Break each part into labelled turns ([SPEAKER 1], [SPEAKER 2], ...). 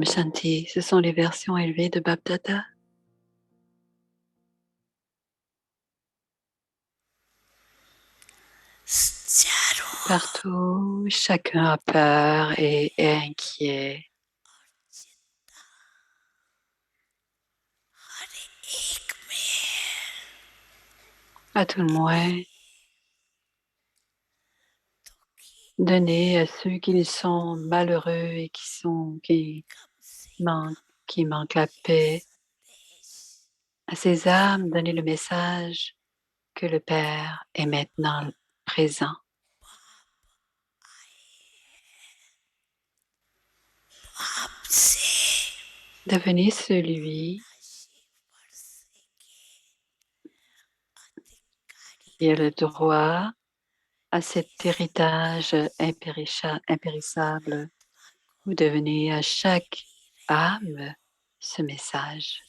[SPEAKER 1] Om Shanti, ce sont les versions élevées de Bab Dada. Partout, chacun a peur et est inquiet. À tout le moins, donner à ceux qui sont malheureux et qui manquent la paix, à ces âmes, donner le message que le Père est maintenant présent. Devenez celui qui a le droit à cet héritage impérissable. Vous devenez à chaque âme ce message.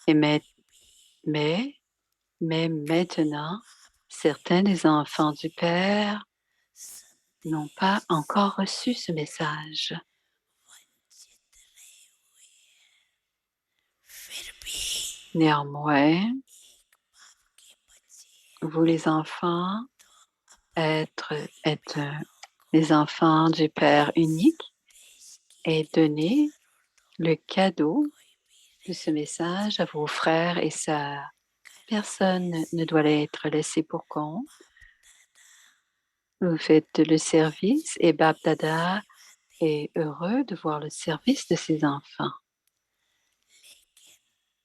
[SPEAKER 1] Et mais maintenant, certains des enfants du Père n'ont pas encore reçu ce message. Néanmoins, vous les enfants, être les enfants du Père unique et donner le cadeau de ce message à vos frères et sœurs. Personne ne doit être laissé pour compte. Vous faites le service et Bab Dada est heureux de voir le service de ses enfants.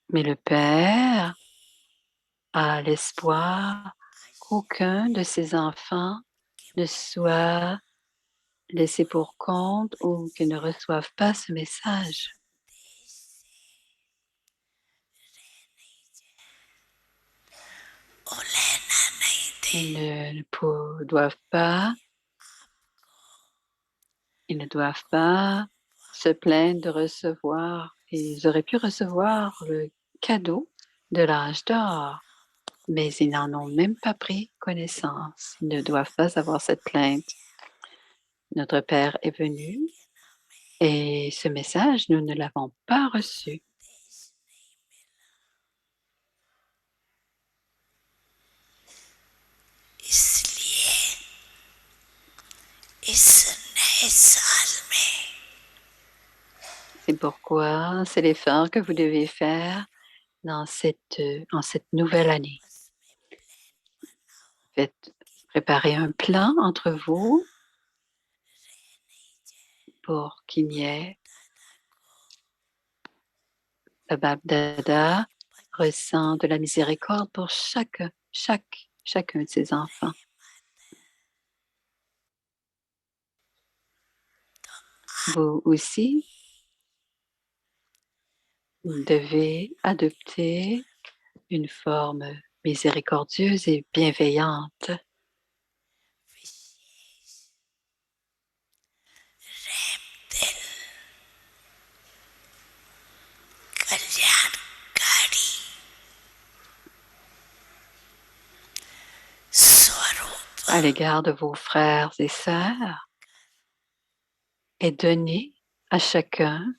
[SPEAKER 1] Mais le Père a l'espoir qu'aucun de ses enfants ne soit laissé pour compte ou qu'ils ne reçoivent pas ce message. Ils ne doivent pas se plaindre de recevoir. Ils auraient pu recevoir le cadeau de l'âge d'or, mais ils n'en ont même pas pris connaissance. Ils ne doivent pas avoir cette plainte. Notre Père est venu et ce message, nous ne l'avons pas reçu. C'est pourquoi c'est l'effort que vous devez faire en cette nouvelle année. Faites préparer un plan entre vous pour qu'il y ait le Bab Dada ressent de la miséricorde pour chacun de ses enfants. Vous aussi devez adopter une forme miséricordieuse et bienveillante. À l'égard de vos frères et sœurs et donnez à chacun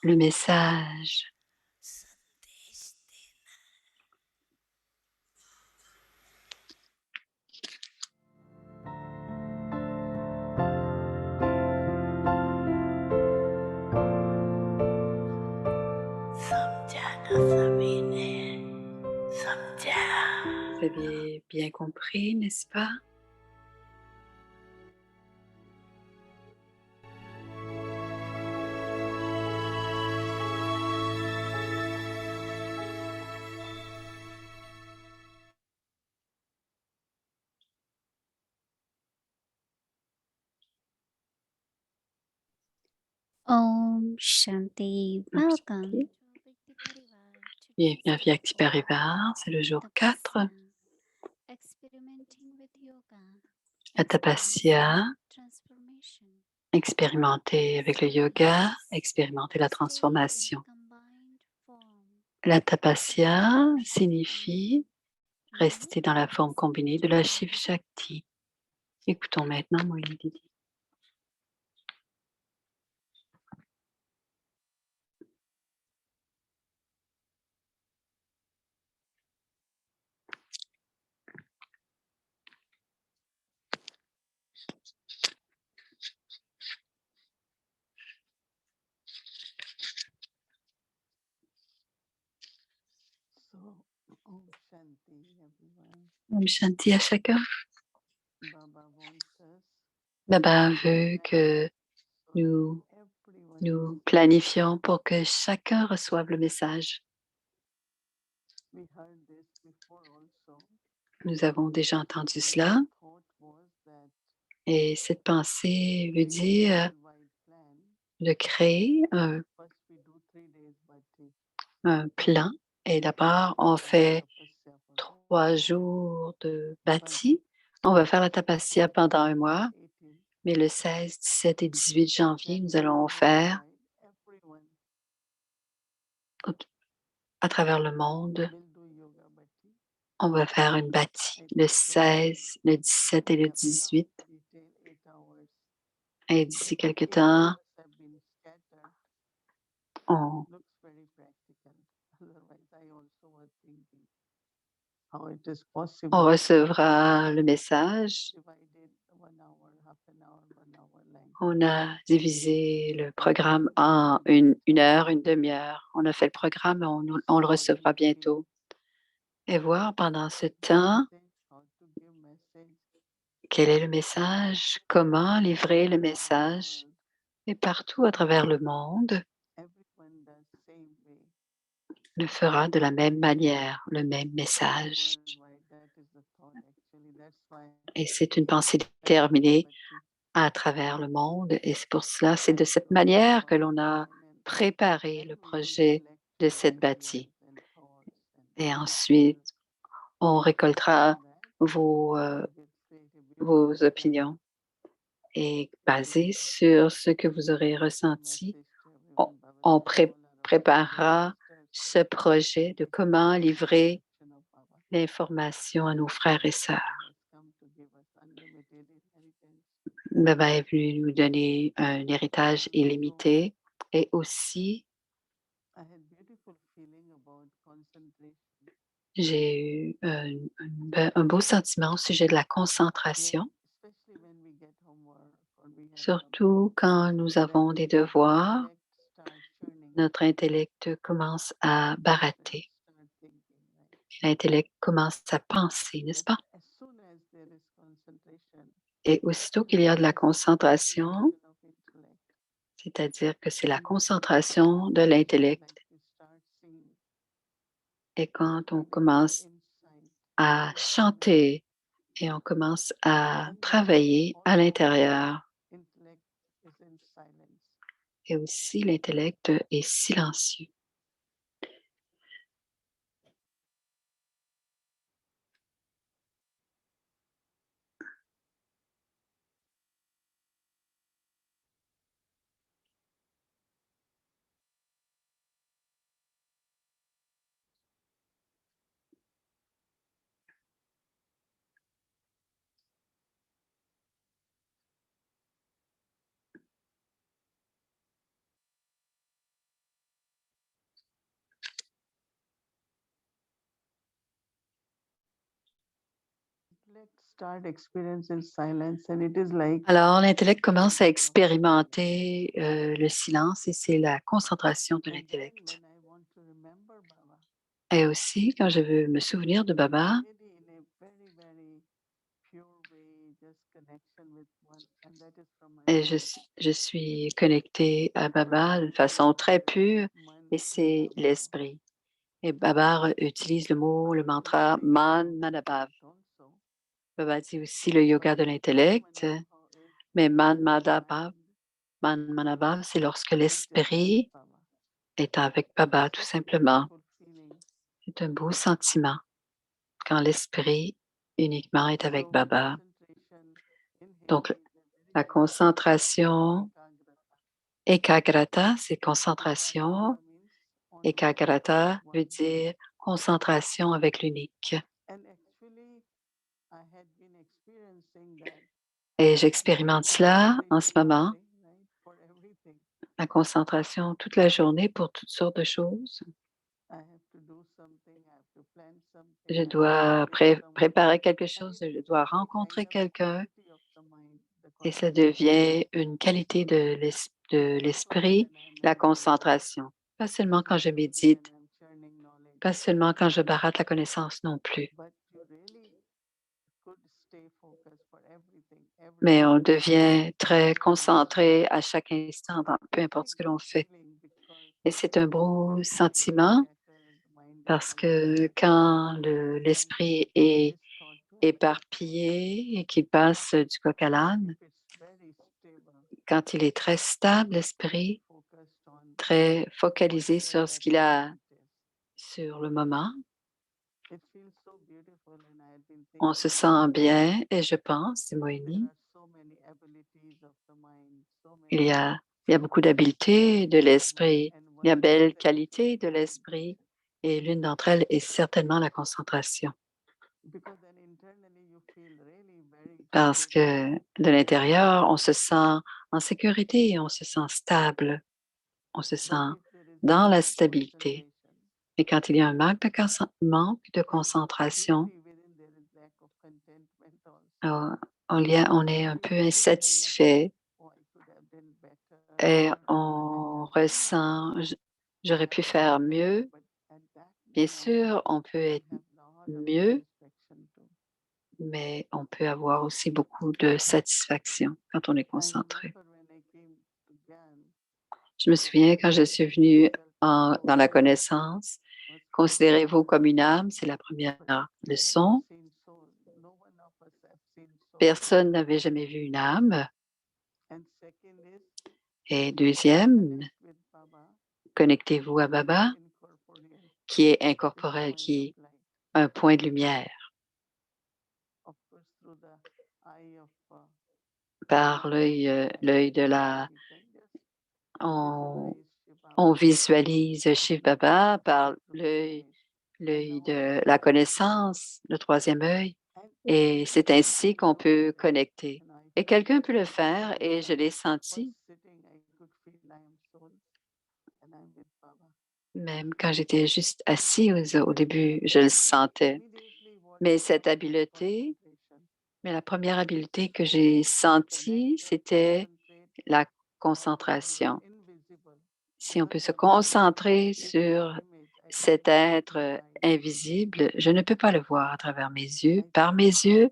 [SPEAKER 1] le message. Vous avez bien compris, n'est-ce pas?
[SPEAKER 2] Om Shanti. Welcome.
[SPEAKER 1] Bienvenue à Vyakti Parivar, c'est le jour 4. La tapasya, expérimenter avec le yoga, expérimenter la transformation. La tapasya signifie rester dans la forme combinée de la Shiv Shakti. Écoutons maintenant Moïni Didi. Om Shanti à chacun. Baba veut que nous nous planifions pour que chacun reçoive le message. Nous avons déjà entendu cela et cette pensée veut dire de créer un plan et d'abord on fait 3 jours de bâti. On va faire la tapasya pendant 1 mois, mais le 16, 17 et 18 janvier, nous allons faire à travers le monde, on va faire une bâti le 16, le 17 et le 18 et d'ici quelque temps, on recevra le message. On a divisé le programme en une heure, une demi-heure. On a fait le programme et on le recevra bientôt. Et voir pendant ce temps quel est le message, comment livrer le message. Et partout à travers le monde le fera de la même manière, le même message. Et c'est une pensée déterminée à travers le monde. Et c'est pour cela, c'est de cette manière que l'on a préparé le projet de cette bâtie. Et ensuite, on récoltera vos opinions. Et basé sur ce que vous aurez ressenti, on préparera ce projet de comment livrer l'information à nos frères et sœurs. Baba est venu nous donner un héritage illimité et aussi j'ai eu un beau sentiment au sujet de la concentration, surtout quand nous avons des devoirs, notre intellect commence à barater. L'intellect commence à penser, n'est-ce pas? Et aussitôt qu'il y a de la concentration, c'est-à-dire que c'est la concentration de l'intellect, et quand on commence à chanter et on commence à travailler à l'intérieur, et aussi l'intellect est silencieux. Alors, l'intellect commence à expérimenter le silence et c'est la concentration de l'intellect. Et aussi, quand je veux me souvenir de Baba, et je suis connectée à Baba d'une façon très pure et c'est l'esprit. Et Baba utilise le mantra Man Manabhav. Baba dit aussi le yoga de l'intellect, mais Man Manabhav, c'est lorsque l'esprit est avec Baba, tout simplement. C'est un beau sentiment quand l'esprit uniquement est avec Baba. Donc, la concentration, ekagrata, c'est concentration. Ekagrata veut dire concentration avec l'unique. Et j'expérimente cela en ce moment, la concentration toute la journée pour toutes sortes de choses. Je dois préparer quelque chose, je dois rencontrer quelqu'un et ça devient une qualité de l'esprit, la concentration. Pas seulement quand je médite Pas seulement quand je baratte la connaissance non plus, mais on devient très concentré à chaque instant, peu importe ce que l'on fait. Et c'est un beau sentiment parce que quand l'esprit est éparpillé et qu'il passe du coq à l'âne, quand il est très stable, l'esprit, très focalisé sur ce qu'il a sur le moment, on se sent bien et je pense, c'est Moini, il y a, il y a beaucoup d'habileté de l'esprit, il y a belle qualité de l'esprit et l'une d'entre elles est certainement la concentration. Parce que de l'intérieur, on se sent en sécurité, on se sent stable, on se sent dans la stabilité. Et quand il y a un manque de concentration, euh, on est un peu insatisfait et on ressent, j'aurais pu faire mieux. Bien sûr, on peut être mieux, mais on peut avoir aussi beaucoup de satisfaction quand on est concentré. Je me souviens quand je suis venue dans la connaissance, considérez-vous comme une âme, c'est la première leçon. Personne n'avait jamais vu une âme. Et deuxième, connectez-vous à Baba, qui est incorporel, qui est un point de lumière. Par l'œil de on, on visualise Shiv Baba par l'œil de la connaissance, le troisième œil, et c'est ainsi qu'on peut connecter. Et quelqu'un peut le faire, et je l'ai senti, même quand j'étais juste assis au début, je le sentais. Mais cette habileté, mais la première habileté que j'ai sentie, c'était la concentration. Si on peut se concentrer sur cet être invisible, je ne peux pas le voir à travers mes yeux, par mes yeux,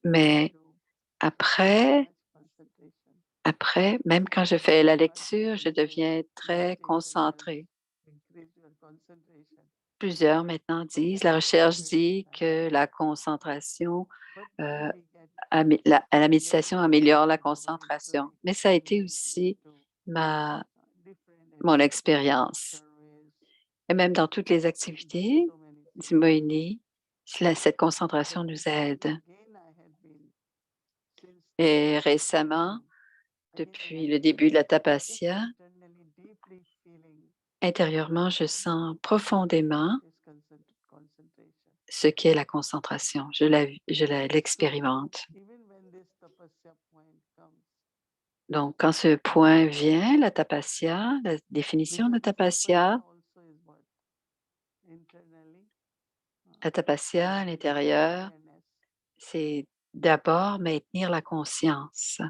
[SPEAKER 1] mais après, même quand je fais la lecture, je deviens très concentrée. Plusieurs maintenant disent, la recherche dit que la concentration, euh, la méditation améliore la concentration, mais ça a été aussi mon expérience. Et même dans toutes les activités du Moini, cette concentration nous aide. Et récemment, depuis le début de la tapasya, intérieurement, je sens profondément ce qu'est la concentration. L'expérimente. Donc, quand ce point vient, la tapasya, la définition de la tapasya à l'intérieur, c'est d'abord maintenir la conscience.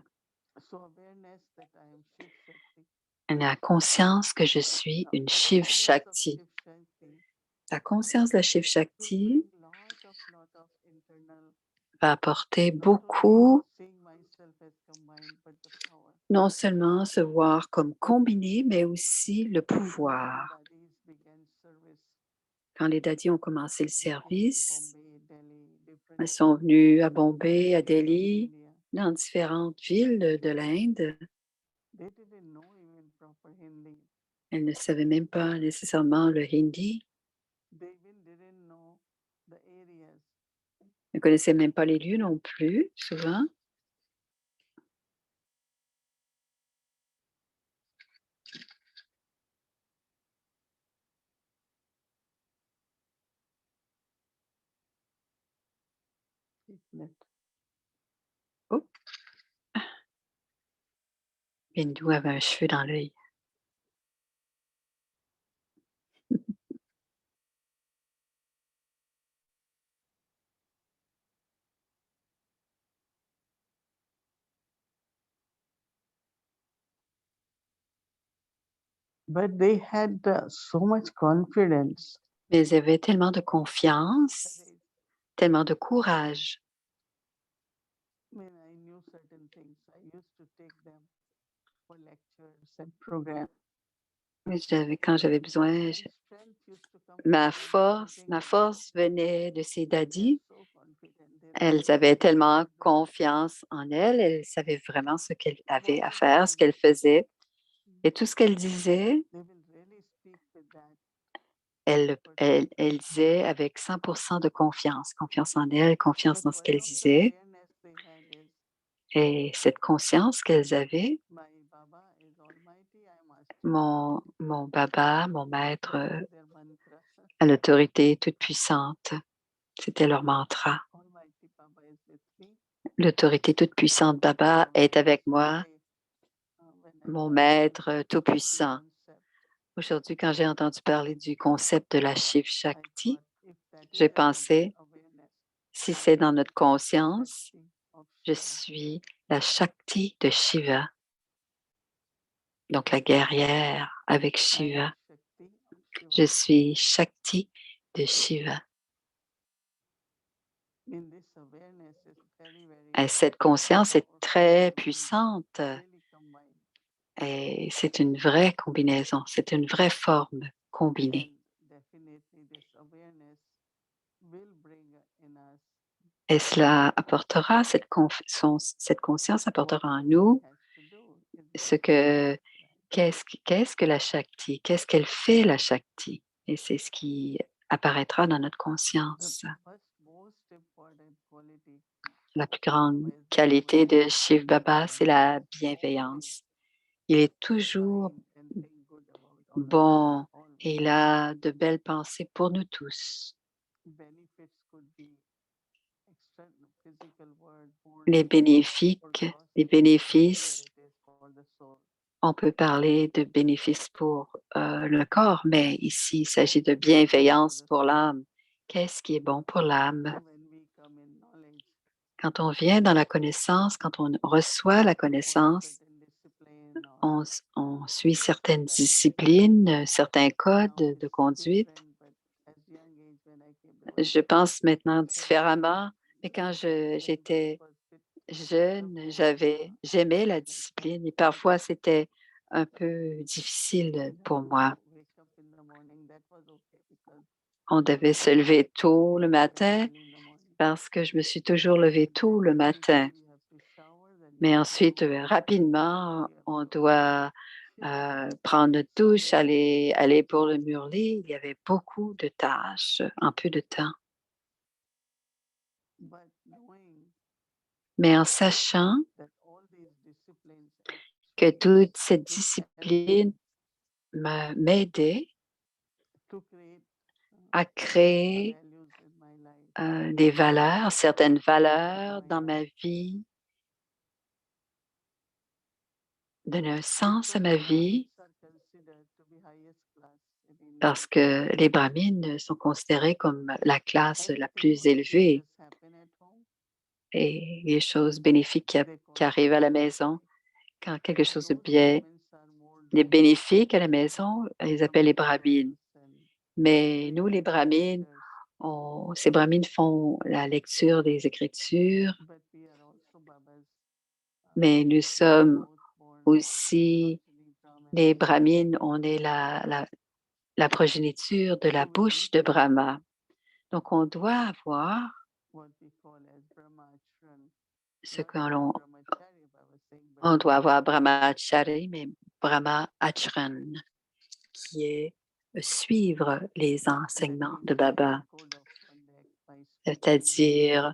[SPEAKER 1] La conscience que je suis une Shiv Shakti. La conscience de la Shiv Shakti va apporter beaucoup, non seulement se voir comme combiné, mais aussi le pouvoir. Quand les dadis ont commencé le service, elles sont venues à Bombay, à Delhi, dans différentes villes de l'Inde. Elles ne savaient même pas nécessairement le hindi. Elles ne connaissaient même pas les lieux non plus, souvent. Oh, Bindu avait un cheveu dans l'œil.
[SPEAKER 3] but they had so much confidence.
[SPEAKER 1] Mais ils avaient tellement de confiance,
[SPEAKER 3] Courage.
[SPEAKER 1] tellement de courage.
[SPEAKER 3] When I knew certain things, I used to take them for lectures and programs.
[SPEAKER 1] Quand j'avais besoin,
[SPEAKER 3] My strength used to come from
[SPEAKER 1] ma
[SPEAKER 3] my daddy saying,
[SPEAKER 1] force venait de ses
[SPEAKER 3] they're
[SPEAKER 1] daddies.
[SPEAKER 3] so confident. They
[SPEAKER 1] Elles
[SPEAKER 3] really
[SPEAKER 1] avaient
[SPEAKER 3] know
[SPEAKER 1] tellement
[SPEAKER 3] what they're doing.
[SPEAKER 1] confiance en elles, elles savaient vraiment ce qu'elles avaient à
[SPEAKER 3] Whatever
[SPEAKER 1] faire, ce
[SPEAKER 3] they
[SPEAKER 1] qu'elles
[SPEAKER 3] say,
[SPEAKER 1] faisaient. Et tout ce qu'elles disaient,
[SPEAKER 3] they will really speak with that
[SPEAKER 1] elles disaient avec 100% de confiance, confiance en elles, confiance
[SPEAKER 3] But
[SPEAKER 1] dans ce
[SPEAKER 3] one
[SPEAKER 1] qu'elles
[SPEAKER 3] of the
[SPEAKER 1] disaient.
[SPEAKER 3] awareness they had is
[SPEAKER 1] Et cette conscience qu'elles avaient,
[SPEAKER 3] my Baba is Almighty, I am Ashtam.
[SPEAKER 1] mon Baba, mon maître,
[SPEAKER 3] That was their mantra.
[SPEAKER 1] à l'autorité toute puissante, c'était leur mantra.
[SPEAKER 3] Almighty Baba is with me.
[SPEAKER 1] L'autorité toute puissante, Baba, est avec moi,
[SPEAKER 3] Today, when I
[SPEAKER 1] mon
[SPEAKER 3] heard
[SPEAKER 1] maître
[SPEAKER 3] about the
[SPEAKER 1] tout-puissant.
[SPEAKER 3] concept,
[SPEAKER 1] Aujourd'hui, quand j'ai entendu parler du concept de la Shiv
[SPEAKER 3] I
[SPEAKER 1] Shakti,
[SPEAKER 3] thought if that
[SPEAKER 1] j'ai
[SPEAKER 3] is in our
[SPEAKER 1] pensé,
[SPEAKER 3] awareness,
[SPEAKER 1] si
[SPEAKER 3] I
[SPEAKER 1] c'est dans
[SPEAKER 3] am
[SPEAKER 1] notre
[SPEAKER 3] the
[SPEAKER 1] conscience,
[SPEAKER 3] Shakti of
[SPEAKER 1] je
[SPEAKER 3] Shiva.
[SPEAKER 1] suis la Shakti de Shiva, donc la guerrière avec
[SPEAKER 3] I
[SPEAKER 1] Shiva.
[SPEAKER 3] am Shakti of Shiva.
[SPEAKER 1] Je suis Shakti de Shiva.
[SPEAKER 3] In this awareness is very,
[SPEAKER 1] Et cette conscience est
[SPEAKER 3] powerful
[SPEAKER 1] très
[SPEAKER 3] and
[SPEAKER 1] puissante
[SPEAKER 3] really combined.
[SPEAKER 1] et c'est une vraie combinaison, c'est une vraie forme combinée.
[SPEAKER 3] And definitely this awareness will bring in us
[SPEAKER 1] Et cela apportera, cette conscience apportera en nous ce que, qu'est-ce que la Shakti, qu'est-ce qu'elle fait la Shakti. Et c'est ce qui apparaîtra dans notre conscience. La plus grande qualité de Shiv Baba, c'est la bienveillance. Il est toujours bon et il a de belles pensées pour nous tous. Les bénéfices, on peut parler de bénéfices pour le corps, mais ici, il s'agit de bienveillance pour l'âme. Qu'est-ce qui est bon pour l'âme? Quand on vient dans la connaissance, quand on reçoit la connaissance, on suit certaines disciplines, certains codes de conduite. Je pense maintenant différemment, mais quand j'étais jeune, j'aimais la discipline et parfois c'était un peu difficile pour moi. On devait se lever tôt le matin parce que je me suis toujours levée tôt le matin. Mais ensuite, rapidement, on doit prendre notre douche, aller pour le mur-lit. Il y avait beaucoup de tâches en peu de temps. Mais en sachant que toute cette discipline m'aidait à créer des valeurs, certaines valeurs dans ma vie, donner un sens à ma vie, parce que les brahmines sont considérés comme la classe la plus élevée et les choses bénéfiques qui arrivent à la maison, quand quelque chose de bien est bénéfique à la maison, ils les appellent les brahmines. Mais nous, les brahmines, ces brahmines font la lecture des Écritures, mais nous sommes aussi les brahmines, on est la progéniture de la bouche de Brahma. Donc, on doit avoir ce on doit avoir Brahmachari, mais Brahma Achran, qui est suivre les enseignements de Baba, c'est-à-dire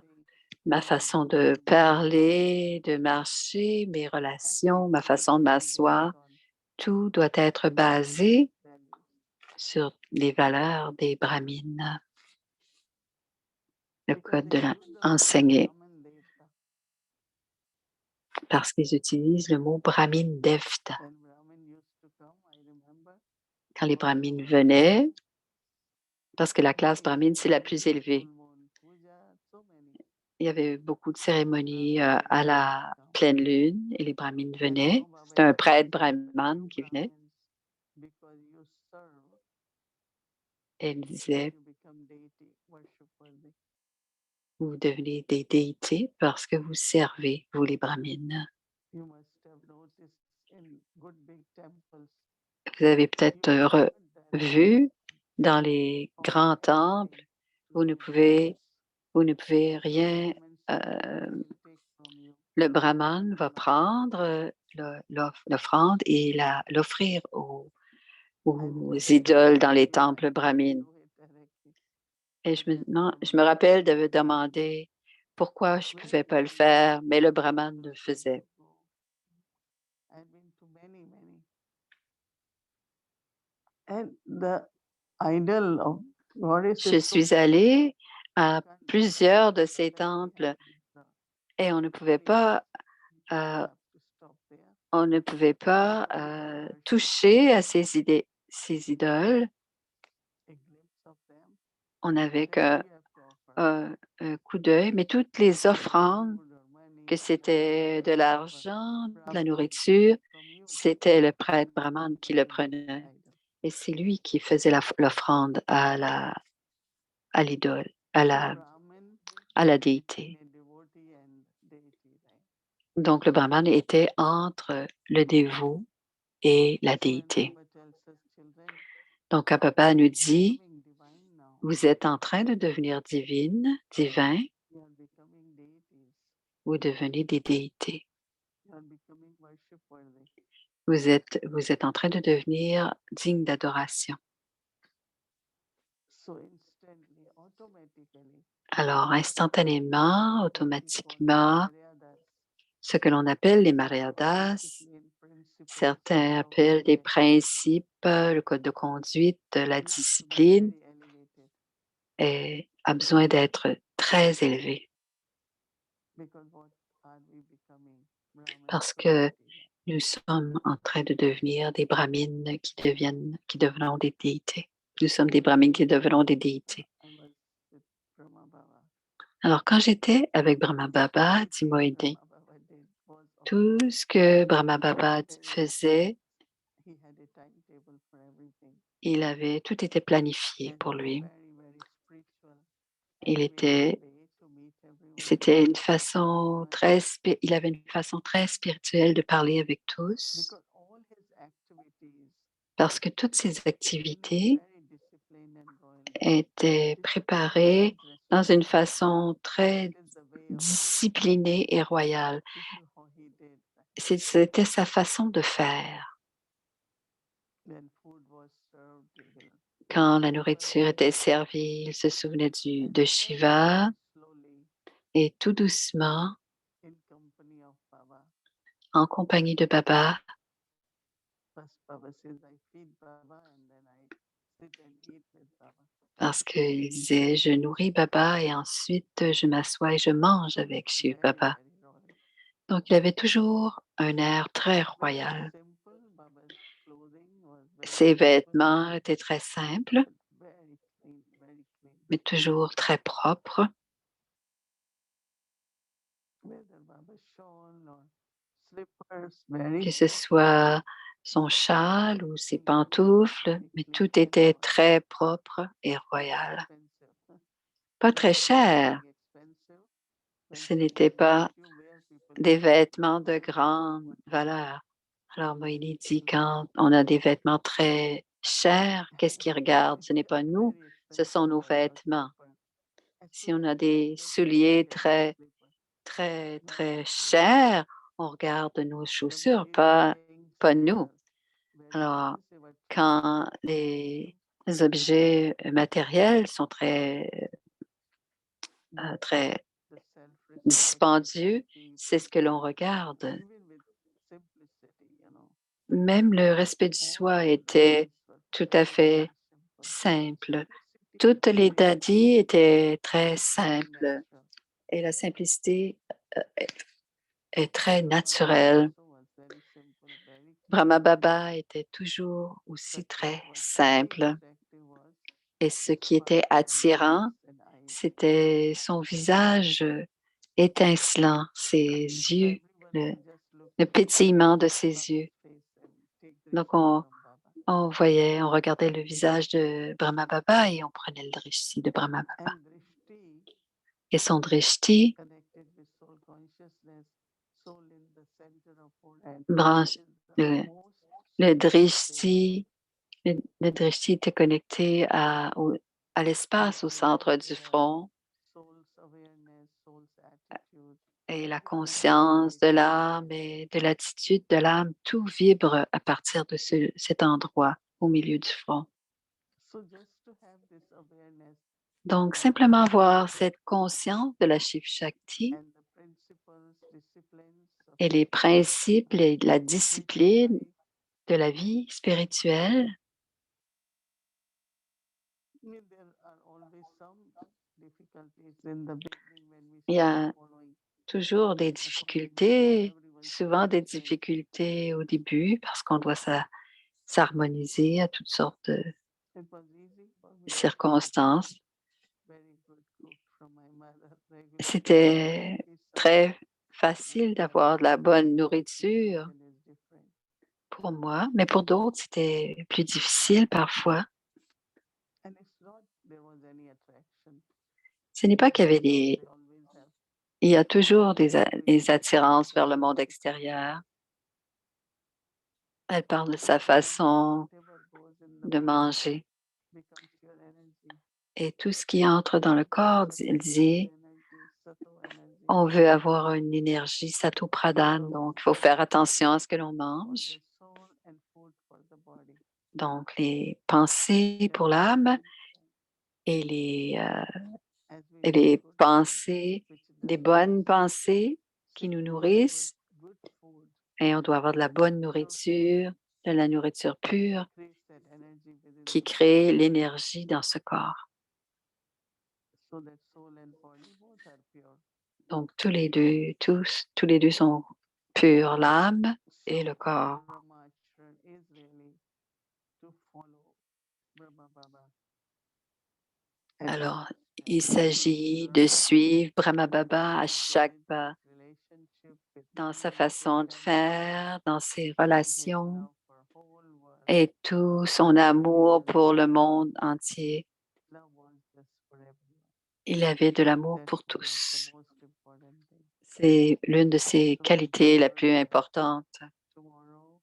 [SPEAKER 1] ma façon de parler, de marcher, mes relations, ma façon de m'asseoir, tout doit être basé sur les valeurs des brahmines, le code de l'enseigné, parce qu'ils utilisent le mot brahmine devta. Quand les brahmines venaient, parce que la classe brahmine, c'est la plus élevée, il y avait beaucoup de cérémonies à la pleine lune et les brahmines venaient. C'était un prêtre brahman qui venait.
[SPEAKER 3] because you serve,
[SPEAKER 1] Elle
[SPEAKER 3] then
[SPEAKER 1] disait,
[SPEAKER 3] you become deity worship worthy.
[SPEAKER 1] vous devenez des déités parce que vous servez, vous les brahmines.
[SPEAKER 3] You must have noticed in good big temples,
[SPEAKER 1] Vous avez
[SPEAKER 3] you
[SPEAKER 1] peut-être
[SPEAKER 3] cannot directly
[SPEAKER 1] vu dans les
[SPEAKER 3] offer
[SPEAKER 1] grands temples,
[SPEAKER 3] anything
[SPEAKER 1] vous ne
[SPEAKER 3] to
[SPEAKER 1] pouvez,
[SPEAKER 3] Brahmins.
[SPEAKER 1] vous ne pouvez
[SPEAKER 3] The
[SPEAKER 1] rien,
[SPEAKER 3] Brahmins will take from you
[SPEAKER 1] le brahman va
[SPEAKER 3] and
[SPEAKER 1] prendre l'offrande et l'offrir aux
[SPEAKER 3] and
[SPEAKER 1] idoles dans les
[SPEAKER 3] you
[SPEAKER 1] temples
[SPEAKER 3] cannot
[SPEAKER 1] brahmines.
[SPEAKER 3] do it directly.
[SPEAKER 1] Et
[SPEAKER 3] But that
[SPEAKER 1] je me
[SPEAKER 3] Brahmin
[SPEAKER 1] rappelle de me demander pourquoi je ne pouvais pas le faire, mais le brahman le faisait.
[SPEAKER 3] I've been to many, many. And the idol of goddess
[SPEAKER 1] Je
[SPEAKER 3] is so
[SPEAKER 1] suis allée à
[SPEAKER 3] can't
[SPEAKER 1] plusieurs de ces
[SPEAKER 3] directly
[SPEAKER 1] temples
[SPEAKER 3] have the
[SPEAKER 1] et on ne pouvait
[SPEAKER 3] holy
[SPEAKER 1] pas,
[SPEAKER 3] you
[SPEAKER 1] euh,
[SPEAKER 3] have to stop there.
[SPEAKER 1] on ne pouvait pas toucher à ces idoles.
[SPEAKER 3] A glimpse of them.
[SPEAKER 1] On n'avait
[SPEAKER 3] Then what
[SPEAKER 1] qu'un
[SPEAKER 3] do you have to offer?
[SPEAKER 1] un coup d'œil, mais toutes les offrandes,
[SPEAKER 3] Food or money
[SPEAKER 1] que
[SPEAKER 3] or
[SPEAKER 1] c'était de
[SPEAKER 3] whatever
[SPEAKER 1] l'argent, de la
[SPEAKER 3] Brahmin
[SPEAKER 1] nourriture,
[SPEAKER 3] from you
[SPEAKER 1] c'était le
[SPEAKER 3] and
[SPEAKER 1] prêtre
[SPEAKER 3] you
[SPEAKER 1] brahman
[SPEAKER 3] give
[SPEAKER 1] qui
[SPEAKER 3] to
[SPEAKER 1] le
[SPEAKER 3] the
[SPEAKER 1] prenait.
[SPEAKER 3] idol.
[SPEAKER 1] Et c'est lui qui faisait l'offrande à l'idole,
[SPEAKER 3] So Brahmin
[SPEAKER 1] à la
[SPEAKER 3] between
[SPEAKER 1] déité.
[SPEAKER 3] a devotee and deity, right?
[SPEAKER 1] Donc le brahman était entre le dévot et la
[SPEAKER 3] So when
[SPEAKER 1] déité.
[SPEAKER 3] Baba tells us children,
[SPEAKER 1] Donc quand papa nous
[SPEAKER 3] you are
[SPEAKER 1] dit,
[SPEAKER 3] becoming divine now.
[SPEAKER 1] vous êtes en train de devenir divin,
[SPEAKER 3] You are becoming deities.
[SPEAKER 1] vous devenez des déités.
[SPEAKER 3] You are becoming worship worthy.
[SPEAKER 1] Vous êtes en train de devenir digne d'adoration.
[SPEAKER 3] So instantly, automatically,
[SPEAKER 1] Alors, instantanément,
[SPEAKER 3] what is called
[SPEAKER 1] automatiquement,
[SPEAKER 3] Maryadas,
[SPEAKER 1] ce que l'on appelle les
[SPEAKER 3] or
[SPEAKER 1] Maryadas,
[SPEAKER 3] discipline principles
[SPEAKER 1] certains
[SPEAKER 3] of
[SPEAKER 1] appellent des
[SPEAKER 3] conduct,
[SPEAKER 1] principes, le code de conduite, la
[SPEAKER 3] needs to be
[SPEAKER 1] discipline,
[SPEAKER 3] very elevated
[SPEAKER 1] a besoin d'être très élevé
[SPEAKER 3] because what are we becoming? Brahmins
[SPEAKER 1] parce
[SPEAKER 3] or
[SPEAKER 1] que
[SPEAKER 3] deities, right?
[SPEAKER 1] nous sommes en train de devenir des brahmines qui devenons des déités. Nous sommes des brahmines qui devenons des déités.
[SPEAKER 3] I was with Brahma Baba.
[SPEAKER 1] Alors, quand j'étais avec Brahma Baba, dit Moïdé,
[SPEAKER 3] Brahma Baba did was
[SPEAKER 1] tout ce que Brahma Baba faisait,
[SPEAKER 3] he had a timetable for everything.
[SPEAKER 1] tout était planifié
[SPEAKER 3] And
[SPEAKER 1] pour lui.
[SPEAKER 3] very, very spiritual.
[SPEAKER 1] Il
[SPEAKER 3] And we had a
[SPEAKER 1] était,
[SPEAKER 3] way to meet everyone.
[SPEAKER 1] c'était une façon il avait une façon très spirituelle de parler avec tous
[SPEAKER 3] Because all his activities
[SPEAKER 1] parce que toutes ses
[SPEAKER 3] in a
[SPEAKER 1] activités
[SPEAKER 3] very disciplined and royal way.
[SPEAKER 1] étaient préparées dans une façon très
[SPEAKER 3] This is the way of his.
[SPEAKER 1] disciplinée et royale.
[SPEAKER 3] This is how he did.
[SPEAKER 1] C'était sa façon de faire.
[SPEAKER 3] When food was served, he will
[SPEAKER 1] Quand la
[SPEAKER 3] remember
[SPEAKER 1] nourriture
[SPEAKER 3] Shiva
[SPEAKER 1] était servie, il se souvenait
[SPEAKER 3] and
[SPEAKER 1] de
[SPEAKER 3] very,
[SPEAKER 1] Shiva
[SPEAKER 3] very slowly
[SPEAKER 1] et tout doucement,
[SPEAKER 3] in company of Baba.
[SPEAKER 1] en compagnie de Baba,
[SPEAKER 3] First Baba says, I feed Baba and then I sit and eat with Baba.
[SPEAKER 1] parce qu'il disait, je nourris Baba et ensuite je m'assois et je mange avec Shiv
[SPEAKER 3] Very,
[SPEAKER 1] Baba.
[SPEAKER 3] very royal.
[SPEAKER 1] Donc il avait toujours un air très
[SPEAKER 3] Very
[SPEAKER 1] royal.
[SPEAKER 3] simple. Baba's clothing was very
[SPEAKER 1] Ses
[SPEAKER 3] simple,
[SPEAKER 1] vêtements étaient très simples,
[SPEAKER 3] but very clean, very clean.
[SPEAKER 1] mais toujours très propres.
[SPEAKER 3] Whether Baba's shawl or slippers, very
[SPEAKER 1] Que ce soit son châle ou ses pantoufles, mais tout était très propre et royal.
[SPEAKER 3] expensive.
[SPEAKER 1] Pas très cher.
[SPEAKER 3] Nothing expensive. When
[SPEAKER 1] Ce n'était
[SPEAKER 3] something is
[SPEAKER 1] pas
[SPEAKER 3] what you wear, people
[SPEAKER 1] des
[SPEAKER 3] say, "Oh,
[SPEAKER 1] vêtements de
[SPEAKER 3] expensive."
[SPEAKER 1] grande valeur. Alors Moïni dit, quand on a des vêtements très chers, qu'est-ce qu'ils regardent? Ce n'est pas nous,
[SPEAKER 3] Very
[SPEAKER 1] ce sont
[SPEAKER 3] expensive
[SPEAKER 1] nos
[SPEAKER 3] Baba
[SPEAKER 1] vêtements.
[SPEAKER 3] slipper.
[SPEAKER 1] Si on a
[SPEAKER 3] Actually,
[SPEAKER 1] des
[SPEAKER 3] expensive
[SPEAKER 1] souliers
[SPEAKER 3] slipper,
[SPEAKER 1] très,
[SPEAKER 3] slipper.
[SPEAKER 1] très,
[SPEAKER 3] Not
[SPEAKER 1] très
[SPEAKER 3] us.
[SPEAKER 1] chers, on regarde nos
[SPEAKER 3] The
[SPEAKER 1] chaussures,
[SPEAKER 3] very things
[SPEAKER 1] pas
[SPEAKER 3] which
[SPEAKER 1] nous.
[SPEAKER 3] are very
[SPEAKER 1] Alors,
[SPEAKER 3] expensive are
[SPEAKER 1] quand les objets matériels sont très
[SPEAKER 3] the self-respect,
[SPEAKER 1] dispendieux,
[SPEAKER 3] the
[SPEAKER 1] c'est ce que l'on regarde.
[SPEAKER 3] even with simplicity,
[SPEAKER 1] Même le respect du
[SPEAKER 3] all
[SPEAKER 1] soi
[SPEAKER 3] the
[SPEAKER 1] était
[SPEAKER 3] daddies were
[SPEAKER 1] tout à
[SPEAKER 3] very,
[SPEAKER 1] fait
[SPEAKER 3] very simple.
[SPEAKER 1] simple.
[SPEAKER 3] Simplicity
[SPEAKER 1] Toutes
[SPEAKER 3] is
[SPEAKER 1] les
[SPEAKER 3] very,
[SPEAKER 1] daddies étaient très
[SPEAKER 3] very
[SPEAKER 1] simples
[SPEAKER 3] natural.
[SPEAKER 1] et la simplicité est très
[SPEAKER 3] Brahma
[SPEAKER 1] naturelle.
[SPEAKER 3] Baba also was very simple, very
[SPEAKER 1] Brahma
[SPEAKER 3] clean.
[SPEAKER 1] Baba était toujours aussi
[SPEAKER 3] But
[SPEAKER 1] très
[SPEAKER 3] what was very
[SPEAKER 1] simple.
[SPEAKER 3] attractive was
[SPEAKER 1] Et ce
[SPEAKER 3] his
[SPEAKER 1] qui était
[SPEAKER 3] sparkling
[SPEAKER 1] attirant,
[SPEAKER 3] face and eyes.
[SPEAKER 1] c'était son visage étincelant, ses yeux,
[SPEAKER 3] Everyone
[SPEAKER 1] le,
[SPEAKER 3] will just look
[SPEAKER 1] le
[SPEAKER 3] at
[SPEAKER 1] pétillement de ses
[SPEAKER 3] Baba's
[SPEAKER 1] yeux.
[SPEAKER 3] face and take
[SPEAKER 1] Donc,
[SPEAKER 3] refuge from Baba.
[SPEAKER 1] On regardait le visage de Brahma Baba et on prenait le drishti de Brahma Baba.
[SPEAKER 3] And drishti
[SPEAKER 1] Et son drishti
[SPEAKER 3] connected with soul consciousness, soul in the center of all, and
[SPEAKER 1] branche,
[SPEAKER 3] is the
[SPEAKER 1] le,
[SPEAKER 3] most
[SPEAKER 1] le
[SPEAKER 3] sacred place.
[SPEAKER 1] drishti, le drishti était connecté à l'espace au centre du front
[SPEAKER 3] Soul's awareness, soul's attitude,
[SPEAKER 1] et la
[SPEAKER 3] everything
[SPEAKER 1] conscience de
[SPEAKER 3] vibrates
[SPEAKER 1] l'âme et de l'attitude de l'âme, tout vibre à partir de cet endroit au milieu du front.
[SPEAKER 3] So just to have this awareness
[SPEAKER 1] Donc, simplement avoir cette conscience de la Shiv Shakti
[SPEAKER 3] and the principles, disciplines of
[SPEAKER 1] et les principes et la discipline
[SPEAKER 3] life,
[SPEAKER 1] de la vie spirituelle,
[SPEAKER 3] there are always some difficulties in the beginning when we
[SPEAKER 1] il y
[SPEAKER 3] start
[SPEAKER 1] a
[SPEAKER 3] following.
[SPEAKER 1] toujours des difficultés, souvent des difficultés au début parce qu'on doit s'harmoniser à toutes sortes de
[SPEAKER 3] It was easy for me.
[SPEAKER 1] circonstances.
[SPEAKER 3] Very good cook from my mother. Regular
[SPEAKER 1] C'était très facile d'avoir de la bonne nourriture pour moi, mais pour d'autres, c'était plus difficile parfois.
[SPEAKER 3] And it's not there was any attraction.
[SPEAKER 1] Ce n'est pas qu'il y avait
[SPEAKER 3] They always have
[SPEAKER 1] il y a toujours des attirances vers le monde extérieur. Elle parle de sa façon
[SPEAKER 3] whatever goes in the
[SPEAKER 1] de
[SPEAKER 3] body
[SPEAKER 1] manger.
[SPEAKER 3] becomes your energy.
[SPEAKER 1] Et tout ce qui entre dans le corps, elle dit,
[SPEAKER 3] Energy, sato energy.
[SPEAKER 1] on veut avoir une énergie sato-pradhan, donc il faut faire attention à ce que l'on mange.
[SPEAKER 3] The soul and food for the body.
[SPEAKER 1] Donc, les pensées pour l'âme et
[SPEAKER 3] As we
[SPEAKER 1] et
[SPEAKER 3] eat
[SPEAKER 1] les
[SPEAKER 3] good
[SPEAKER 1] pensées,
[SPEAKER 3] food, which
[SPEAKER 1] des
[SPEAKER 3] does
[SPEAKER 1] bonnes pensées qui nous nourrissent.
[SPEAKER 3] good food
[SPEAKER 1] Et on doit avoir de la bonne nourriture, de la nourriture pure
[SPEAKER 3] creates that energy within
[SPEAKER 1] qui
[SPEAKER 3] the
[SPEAKER 1] crée l'énergie dans ce corps.
[SPEAKER 3] so that soul and body both are pure.
[SPEAKER 1] Donc, tous les deux sont purs, l'âme et le
[SPEAKER 3] So
[SPEAKER 1] corps.
[SPEAKER 3] Brahmacharya is really to follow Brahma Baba. at
[SPEAKER 1] Alors,
[SPEAKER 3] all
[SPEAKER 1] il
[SPEAKER 3] times.
[SPEAKER 1] s'agit de suivre Brahma Baba à chaque
[SPEAKER 3] Enjoy
[SPEAKER 1] pas,
[SPEAKER 3] relationship with
[SPEAKER 1] dans
[SPEAKER 3] him
[SPEAKER 1] sa
[SPEAKER 3] and
[SPEAKER 1] façon de
[SPEAKER 3] his
[SPEAKER 1] faire, dans ses
[SPEAKER 3] his
[SPEAKER 1] relations
[SPEAKER 3] love for whole world.
[SPEAKER 1] et tout son amour pour le monde entier.
[SPEAKER 3] Love was just for everyone.
[SPEAKER 1] Il avait de l'amour
[SPEAKER 3] That's
[SPEAKER 1] pour
[SPEAKER 3] one of the
[SPEAKER 1] tous.
[SPEAKER 3] most important things.
[SPEAKER 1] C'est l'une de ses
[SPEAKER 3] So
[SPEAKER 1] qualités la plus importante.
[SPEAKER 3] tomorrow,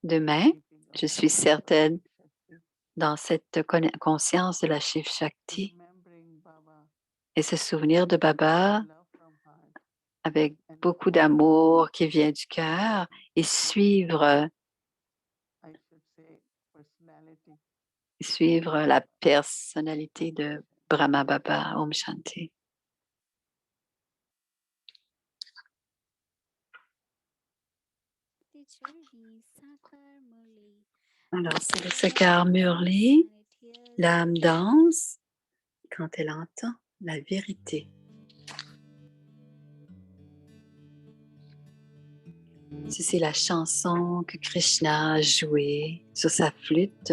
[SPEAKER 1] Demain,
[SPEAKER 3] keeping
[SPEAKER 1] je suis
[SPEAKER 3] awareness of
[SPEAKER 1] certaine,
[SPEAKER 3] Shiv Shakti,
[SPEAKER 1] dans cette conscience de la Shiv Shakti
[SPEAKER 3] remembering Baba
[SPEAKER 1] et se souvenir de Baba
[SPEAKER 3] with love from heart
[SPEAKER 1] avec
[SPEAKER 3] and
[SPEAKER 1] beaucoup
[SPEAKER 3] follow,
[SPEAKER 1] d'amour qui vient du cœur et
[SPEAKER 3] I should say, personality
[SPEAKER 1] suivre la personnalité de Brahma Baba, Om Shanti.
[SPEAKER 2] Teacher, he Sakar Murli.
[SPEAKER 1] Alors, c'est le Sakar Murli, l'âme danse quand elle entend la vérité. C'est la chanson que Krishna a jouée sur sa flûte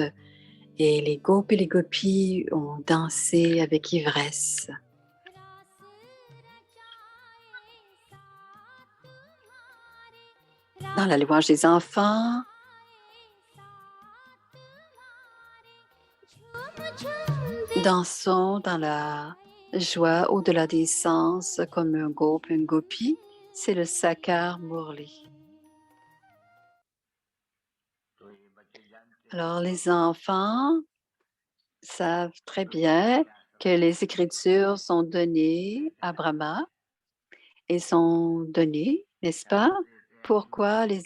[SPEAKER 1] et les gopis et les gopis ont dansé avec ivresse. Dans la louange des enfants, dansons dans la joie au-delà des sens comme un gop, une gopi, c'est le Sakar Murli. Alors les enfants savent très bien que les écritures sont données à Brahma et sont données, n'est-ce pas? Pourquoi les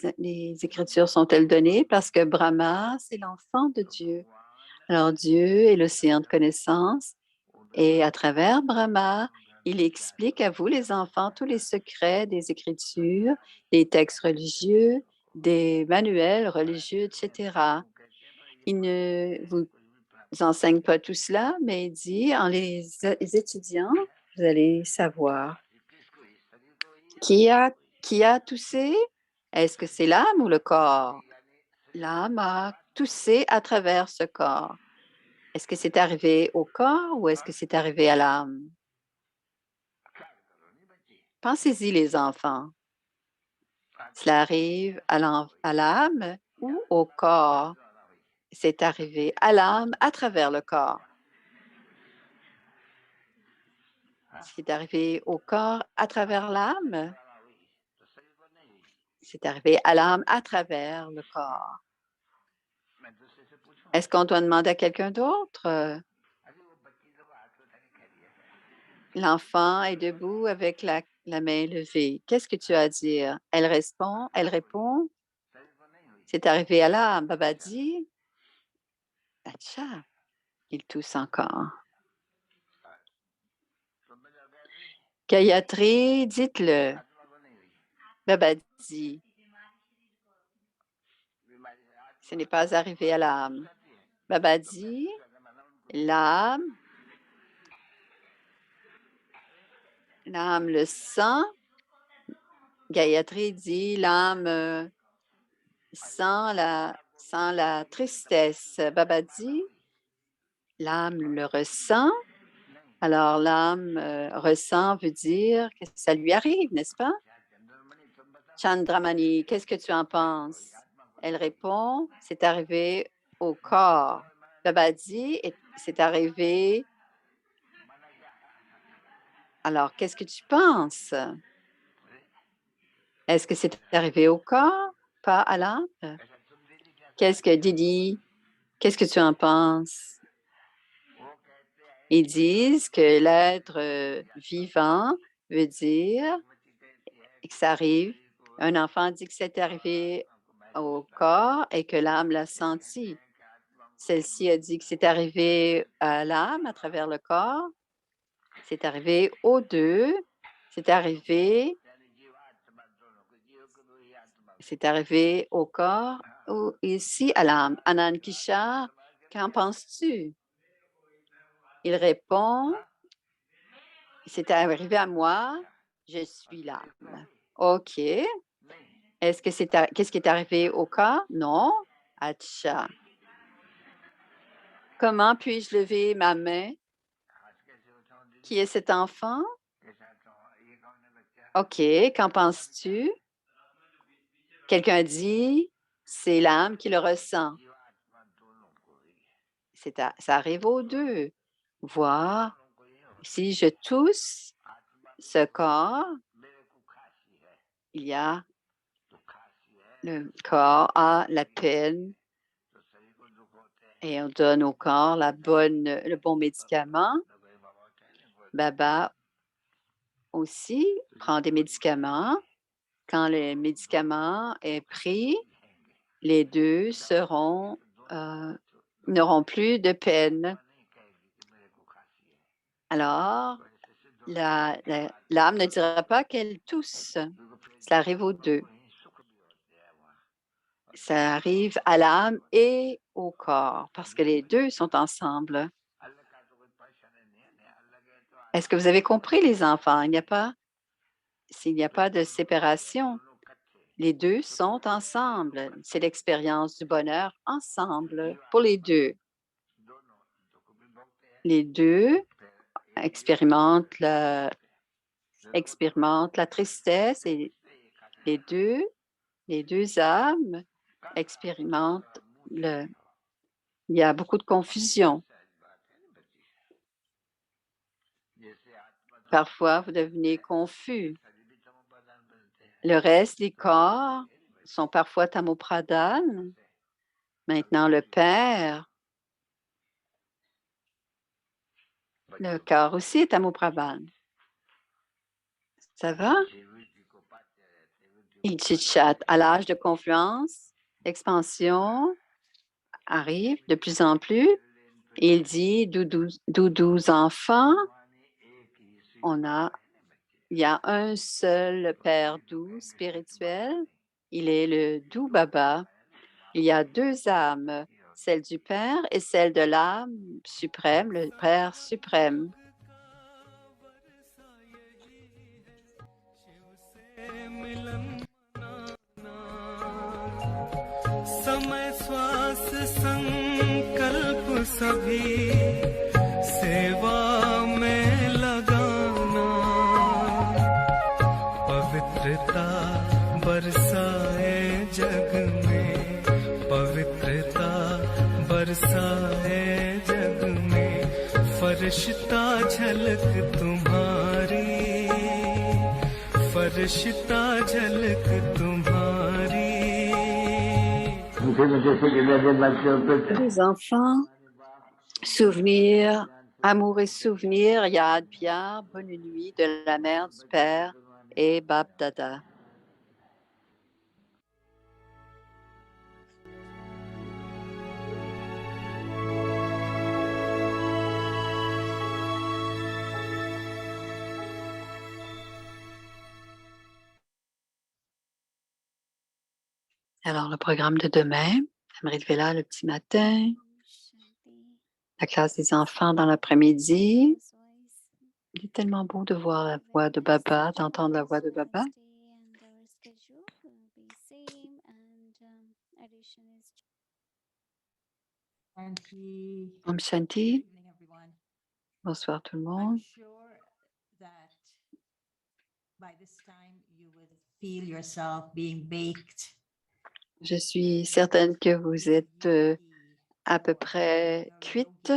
[SPEAKER 1] écritures sont-elles données? Parce que Brahma, c'est l'enfant de Dieu. Alors Dieu est l'océan de connaissance et à travers Brahma, il explique à vous, les enfants, tous les secrets des Écritures, des textes religieux, des manuels religieux, etc. Il ne vous enseigne pas tout cela, mais il dit, en les étudiant, vous allez savoir. Qui a toussé? Est-ce que c'est l'âme ou le corps? L'âme a toussé à travers ce corps. Est-ce que c'est arrivé au corps ou est-ce que c'est arrivé à l'âme? Pensez-y, les enfants. Cela arrive à l'âme ou au corps? C'est arrivé à l'âme à travers le corps. C'est arrivé au corps à travers l'âme. C'est arrivé à l'âme à travers le corps. Est-ce qu'on doit demander à quelqu'un d'autre? L'enfant est debout avec la main levée. Qu'est-ce que tu as à dire? Elle répond. C'est arrivé à l'âme. Baba dit, Acha, il tousse encore. Gayatri, dites-le. Baba dit, ce n'est pas arrivé à l'âme. Baba dit, l'âme le sent. Gayatri dit, l'âme sent la tristesse. Baba dit, l'âme le ressent. Alors, l'âme ressent veut dire que ça lui arrive, n'est-ce pas? Chandramani, qu'est-ce que tu en penses? Elle répond, c'est arrivé au corps. Baba dit, c'est arrivé. Alors, qu'est-ce que tu penses? Est-ce que c'est arrivé au corps, pas à l'âme? Qu'est-ce que Didi, qu'est-ce que tu en penses? Ils disent que l'être vivant veut dire que ça arrive. Un enfant dit que c'est arrivé au corps et que l'âme l'a senti. Celle-ci a dit que c'est arrivé à l'âme à travers le corps. C'est arrivé aux deux. C'est arrivé au corps ou ici à l'âme. Anand Kishar, qu'en penses-tu? Il répond, c'est arrivé à moi, je suis l'âme. OK. Qu'est-ce qui est arrivé au corps? Non. Acha. Comment puis-je lever ma main? Qui est cet enfant? OK. Qu'en penses-tu? Quelqu'un dit, c'est l'âme qui le ressent. Ça arrive aux deux. Voir, si je tousse ce corps, le corps a la peine et on donne au corps le bon médicament. Baba aussi prend des médicaments. Quand le médicament est pris, les deux n'auront plus de peine. Alors, l'âme ne dira pas qu'elle tousse. Ça arrive aux deux. Ça arrive à l'âme et au corps parce que les deux sont ensemble. Est-ce que vous avez compris, les enfants? S'il n'y a pas de séparation, les deux sont ensemble. C'est l'expérience du bonheur ensemble pour les deux. Les deux expérimentent la tristesse et les deux âmes expérimentent il y a beaucoup de confusion. Parfois, vous devenez confus. Le reste des corps sont parfois tamopradhan. Maintenant, le Père, le corps aussi est tamopradhan. Ça va? Il chit-chat. À l'âge de confluence, l'expansion arrive de plus en plus. Il dit, doudous enfants, il y a un seul Père doux spirituel. Il est le doux Baba. Il y a deux âmes, celle du Père et celle de l'âme suprême, le Père suprême.
[SPEAKER 4] समय श्वास संकल्प सभी सेवा में लगाना पवित्रता बरसाए जग में पवित्रता बरसाए जग में फरिश्ता झलक तुम्हारी, फरिश्ता झलक तुम्हारी।
[SPEAKER 1] Les enfants, souvenirs, amour et souvenirs, Yad Piar, bonne nuit de la mère, du père et Bab Dada. Alors, le programme de demain, Amrit Vela le petit matin,
[SPEAKER 2] Shanti.
[SPEAKER 1] la classe des enfants dans l'après-midi.
[SPEAKER 2] As always,
[SPEAKER 1] Il est tellement beau de voir la voix de Baba, d'entendre la voix de Baba.
[SPEAKER 2] Wednesday and our schedule will be same and addition is
[SPEAKER 5] Shanti.
[SPEAKER 1] Om Shanti,
[SPEAKER 5] Good evening, everyone.
[SPEAKER 1] bonsoir tout le
[SPEAKER 5] I'm
[SPEAKER 1] monde.
[SPEAKER 5] sure that by this time you will feel yourself being baked.
[SPEAKER 1] Je suis certaine que vous êtes à peu près cuite,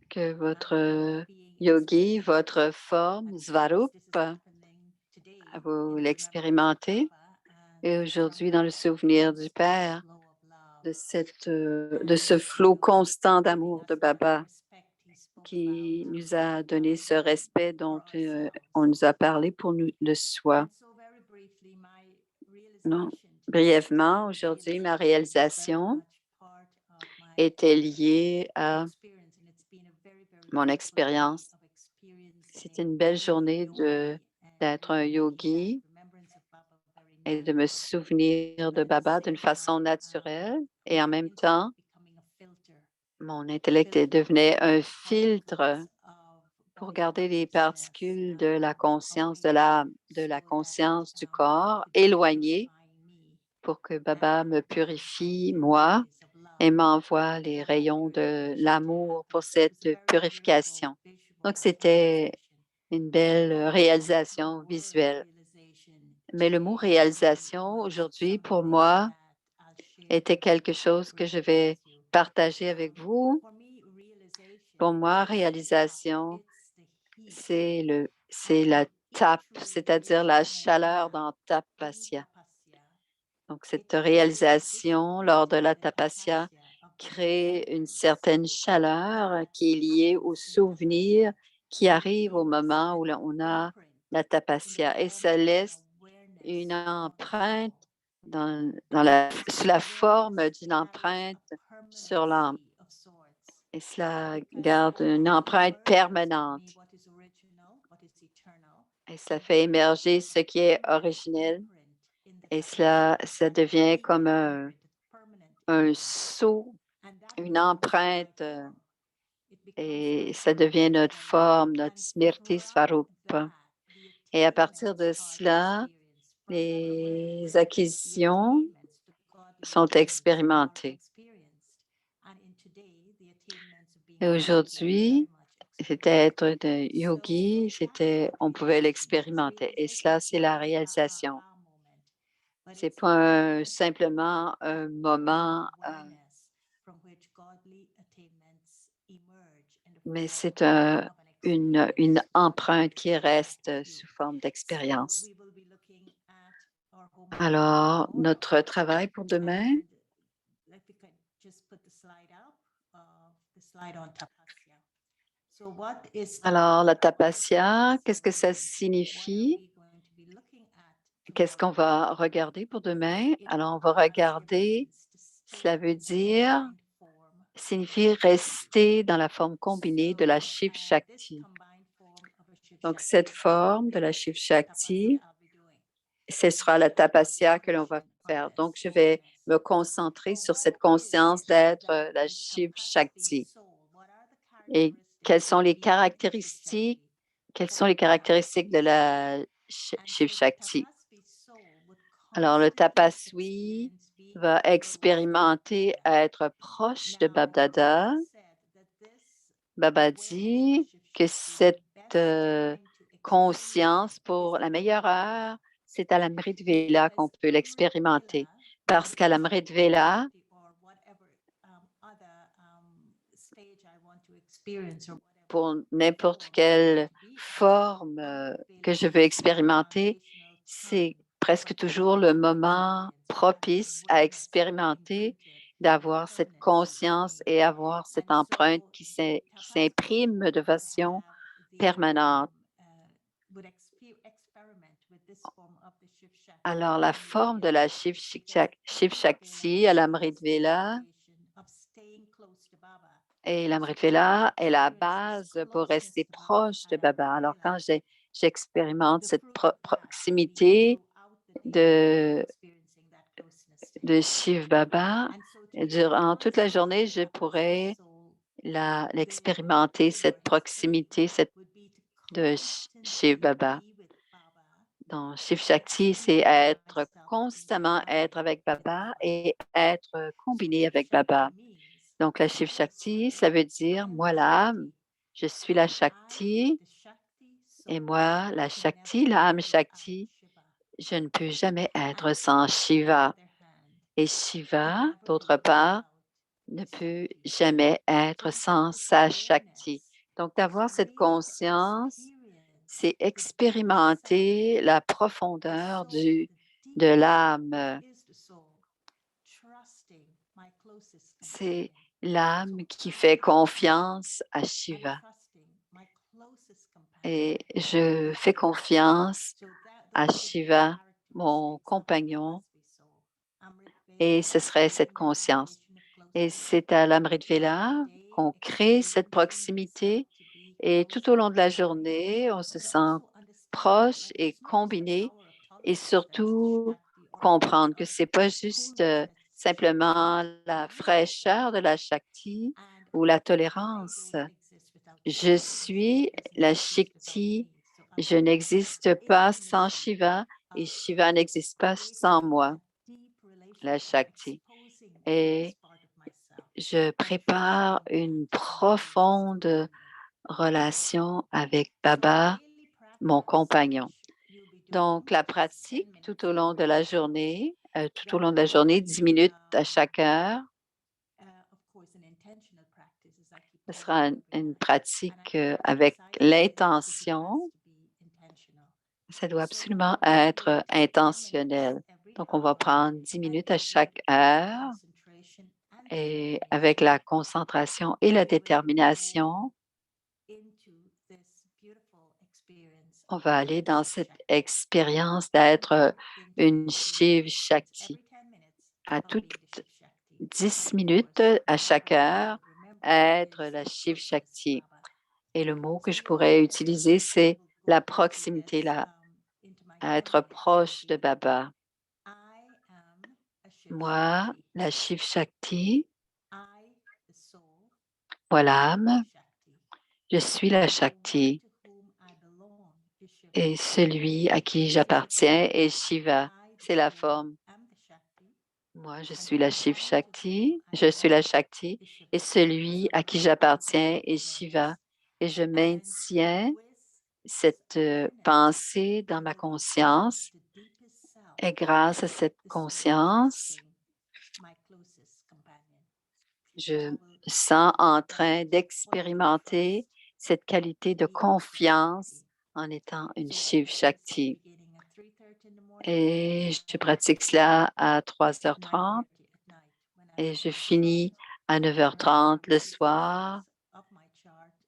[SPEAKER 1] que votre yogi, votre forme, Svarup, vous l'expérimentez. Et aujourd'hui, dans le souvenir du Père, de ce flot constant d'amour de Baba qui nous a donné ce respect dont on nous a parlé pour nous, le soi. Non, brièvement, aujourd'hui, ma réalisation était liée à mon expérience. C'était une belle journée d'être un yogi et de me souvenir de Baba d'une façon naturelle et en même temps, mon intellect devenait un filtre pour garder les particules de la conscience de l'âme, de la conscience du corps éloignées pour que Baba me purifie, moi, et m'envoie les rayons de l'amour pour cette purification. Donc, c'était une belle réalisation visuelle. Mais le mot réalisation, aujourd'hui, pour moi, était quelque chose que je vais partager avec vous. Pour moi, réalisation, c'est la tape, c'est-à-dire la chaleur dans Tapasya. Donc, cette réalisation lors de la Tapasya crée une certaine chaleur qui est liée au souvenir qui arrive au moment où on a la Tapasya et ça laisse une empreinte sous la forme d'une empreinte sur l'âme. Et cela garde une empreinte permanente. Et ça fait émerger ce qui est originel. Et ça devient comme un sceau, une empreinte, et ça devient notre forme, notre Smriti Svarupa. Et à partir de cela, les acquisitions sont expérimentées. Et aujourd'hui, c'était être de yogi, on pouvait l'expérimenter. Et cela, c'est la réalisation. Ce n'est pas simplement un moment, mais c'est une empreinte qui reste sous forme d'expérience. Alors, notre travail pour demain, alors la Tapasya, qu'est-ce que ça signifie? Qu'est-ce qu'on va regarder pour demain? Alors, on va regarder, cela veut dire, signifie rester dans la forme combinée de la Shiv Shakti. Donc, cette forme de la Shiv Shakti, ce sera la Tapasya que l'on va faire. Donc, je vais me concentrer sur cette conscience d'être la Shiv Shakti. Et quelles sont les caractéristiques de la Shiv Shakti? Alors, le Tapaswi va expérimenter à être proche de Bab Dada. Baba dit que cette conscience, pour la meilleure heure, c'est à l'Amrit Vela qu'on peut l'expérimenter. Parce qu'à l'Amrit Vela, pour n'importe quelle forme que je veux expérimenter, c'est presque toujours le moment propice à expérimenter, d'avoir cette conscience et avoir cette empreinte qui s'imprime de façon permanente. Alors, la forme de la Shiv Shakti à l'Amrit Vela, et l'Amrit Vela est la base pour rester proche de Baba. Alors, quand j'expérimente cette proximité de Shiv Baba, durant toute la journée, je pourrais l'expérimenter, cette proximité de Shiv Baba. Donc, Shiv Shakti, c'est constamment être avec Baba et être combiné avec Baba. Donc, la Shiv Shakti, ça veut dire, moi l'âme, je suis la Shakti, et moi, la Shakti, l'âme Shakti, je ne peux jamais être sans Shiva. Et Shiva, d'autre part, ne peut jamais être sans sa Shakti. Donc, d'avoir cette conscience, c'est expérimenter la profondeur de l'âme. C'est l'âme qui fait confiance à Shiva. Et je fais confiance à Shiva, mon compagnon, et ce serait cette conscience. Et c'est à l'Amrit Vela qu'on crée cette proximité et tout au long de la journée, on se sent proche et combiné et surtout comprendre que c'est pas juste simplement la fraîcheur de la Shakti ou la tolérance. Je suis la Shakti, je n'existe pas sans Shiva et Shiva n'existe pas sans moi, la Shakti. Et je prépare une profonde relation avec Baba, mon compagnon. Donc, la pratique tout au long de la journée, 10 minutes à chaque heure, ce sera une pratique avec l'intention. Ça doit absolument être intentionnel. Donc, on va prendre 10 minutes à chaque heure et avec la concentration et la détermination, on va aller dans cette expérience d'être une Shiv Shakti. À toutes 10 minutes à chaque heure, être la Shiv Shakti. Et le mot que je pourrais utiliser, c'est la proximité, être proche de Baba. Moi, la Shiv Shakti, moi l'âme, je suis la Shakti. Et celui à qui j'appartiens est Shiva. C'est la forme. Moi, je suis la Shiv Shakti, je suis la Shakti, et celui à qui j'appartiens est Shiva. Et je maintiens cette pensée dans ma conscience. Et grâce à cette conscience, je me sens en train d'expérimenter cette qualité de confiance en étant une Shiv Shakti. Et je pratique cela à 3h30 et je finis à 9h30 le soir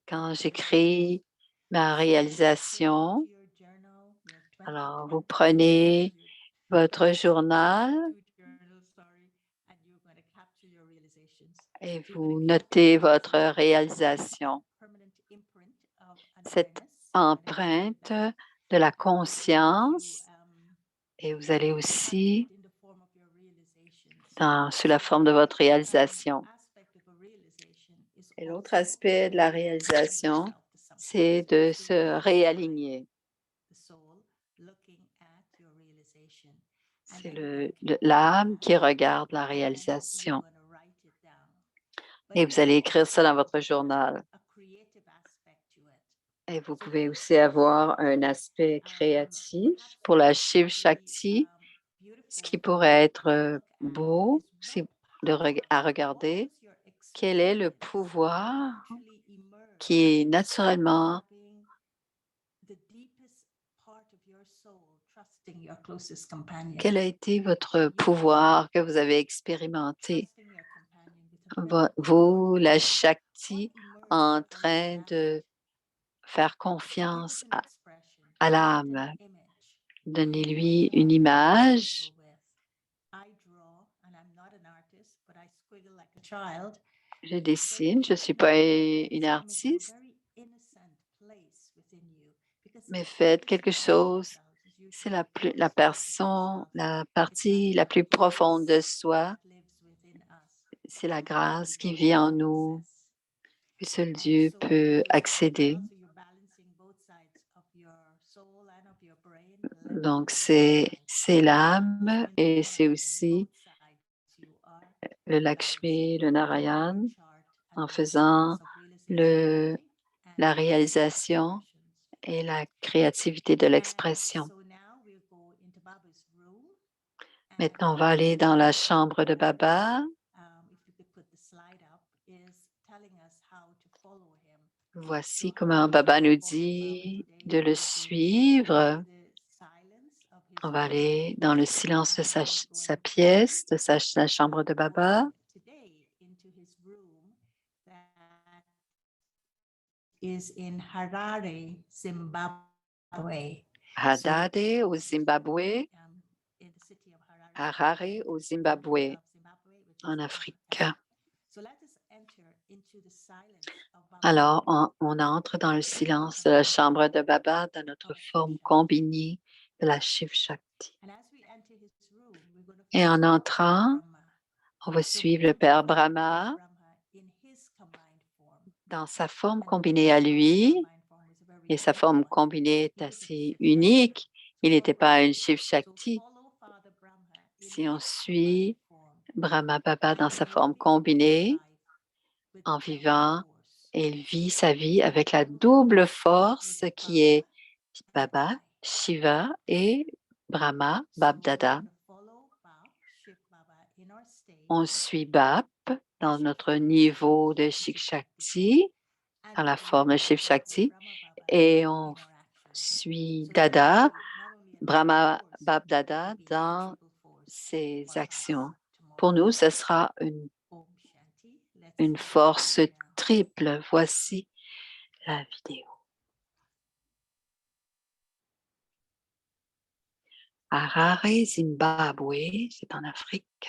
[SPEAKER 1] quand j'écris ma réalisation. Alors, vous prenez votre journal et vous notez votre réalisation. Cette empreinte de la conscience, et vous allez aussi sous la forme de votre réalisation. Et l'autre aspect de la réalisation, c'est de se réaligner. C'est l'âme qui regarde la réalisation. Et vous allez écrire ça dans votre journal. Et vous pouvez aussi avoir un aspect créatif pour la Shiv Shakti, ce qui pourrait être beau à regarder. Quel est le pouvoir
[SPEAKER 5] actually emerge
[SPEAKER 1] qui naturellement,
[SPEAKER 5] being the deepest part of your soul, trusting your closest companion,
[SPEAKER 1] quel a été votre pouvoir que vous avez expérimenté?
[SPEAKER 5] trusting your companion with a better
[SPEAKER 1] Vous, la
[SPEAKER 5] what
[SPEAKER 1] Shakti,
[SPEAKER 5] emerged
[SPEAKER 1] en
[SPEAKER 5] from
[SPEAKER 1] train
[SPEAKER 5] that?
[SPEAKER 1] de faire
[SPEAKER 5] Give
[SPEAKER 1] confiance
[SPEAKER 5] it an expression,
[SPEAKER 1] à
[SPEAKER 5] give it
[SPEAKER 1] l'âme.
[SPEAKER 5] an image.
[SPEAKER 1] Donnez-lui une image.
[SPEAKER 5] I draw, and I'm not an artist, but I squiggle like a child.
[SPEAKER 1] Je dessine, je ne suis pas une artiste, mais faites quelque chose. C'est la personne, la partie la plus profonde de soi. C'est la grâce qui vit en nous, que seul Dieu peut accéder. Donc, c'est l'âme et c'est aussi le Lakshmi, le Narayan, en faisant la réalisation et la créativité de l'expression. Maintenant, on va aller dans la chambre de Baba. Voici comment Baba nous dit de le suivre. On va aller dans le silence de sa pièce, de la chambre de Baba.
[SPEAKER 5] Is in Harare, Zimbabwe.
[SPEAKER 1] Hadade au Zimbabwe,
[SPEAKER 5] In the city of Harare,
[SPEAKER 1] Harare au Zimbabwe,
[SPEAKER 5] which is
[SPEAKER 1] en
[SPEAKER 5] in
[SPEAKER 1] Afrique.
[SPEAKER 5] Africa. So let us enter into the silence of Baba.
[SPEAKER 1] Alors, on entre dans le silence de la chambre de Baba, dans notre forme combinée de la Shiv Shakti.
[SPEAKER 5] And as we enter his room, we're going to
[SPEAKER 1] Et en
[SPEAKER 5] follow
[SPEAKER 1] entrant,
[SPEAKER 5] Brahma.
[SPEAKER 1] on va
[SPEAKER 5] So
[SPEAKER 1] suivre
[SPEAKER 5] we're
[SPEAKER 1] le
[SPEAKER 5] going to
[SPEAKER 1] Père
[SPEAKER 5] follow
[SPEAKER 1] Brahma
[SPEAKER 5] in his combined form.
[SPEAKER 1] dans sa forme
[SPEAKER 5] And
[SPEAKER 1] combinée à lui.
[SPEAKER 5] combined form is a very
[SPEAKER 1] Et sa
[SPEAKER 5] unique
[SPEAKER 1] forme
[SPEAKER 5] one.
[SPEAKER 1] combinée est
[SPEAKER 5] He was a
[SPEAKER 1] assez
[SPEAKER 5] Shiv
[SPEAKER 1] unique.
[SPEAKER 5] Shakti.
[SPEAKER 1] Il n'était pas une Shiv
[SPEAKER 5] So
[SPEAKER 1] Shakti.
[SPEAKER 5] follow Father Brahma in
[SPEAKER 1] Si on
[SPEAKER 5] his
[SPEAKER 1] suit
[SPEAKER 5] combined form.
[SPEAKER 1] Brahma Baba dans
[SPEAKER 5] And
[SPEAKER 1] sa
[SPEAKER 5] living
[SPEAKER 1] forme
[SPEAKER 5] his
[SPEAKER 1] combinée,
[SPEAKER 5] life with
[SPEAKER 1] en
[SPEAKER 5] double
[SPEAKER 1] vivant,
[SPEAKER 5] force.
[SPEAKER 1] et il vit sa vie avec la double force qui est Baba, Shiva et Brahma, Bab-Dada. On suit Bab dans notre niveau de Shiv Shakti, dans la forme de Shiv Shakti, et on suit Dada, Brahma, Bab-Dada dans ses actions. Pour nous, ce sera une force triple. Voici la vidéo. Harare, Zimbabwe, c'est en Afrique.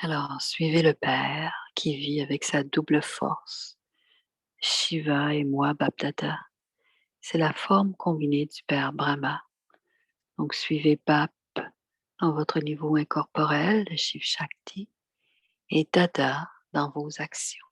[SPEAKER 1] Alors, suivez le Père qui vit avec sa double force. Shiva et moi, Bapdada. C'est la forme combinée du Père Brahma. Donc, suivez Bap dans votre niveau incorporel de Shiv Shakti et Dada dans vos actions.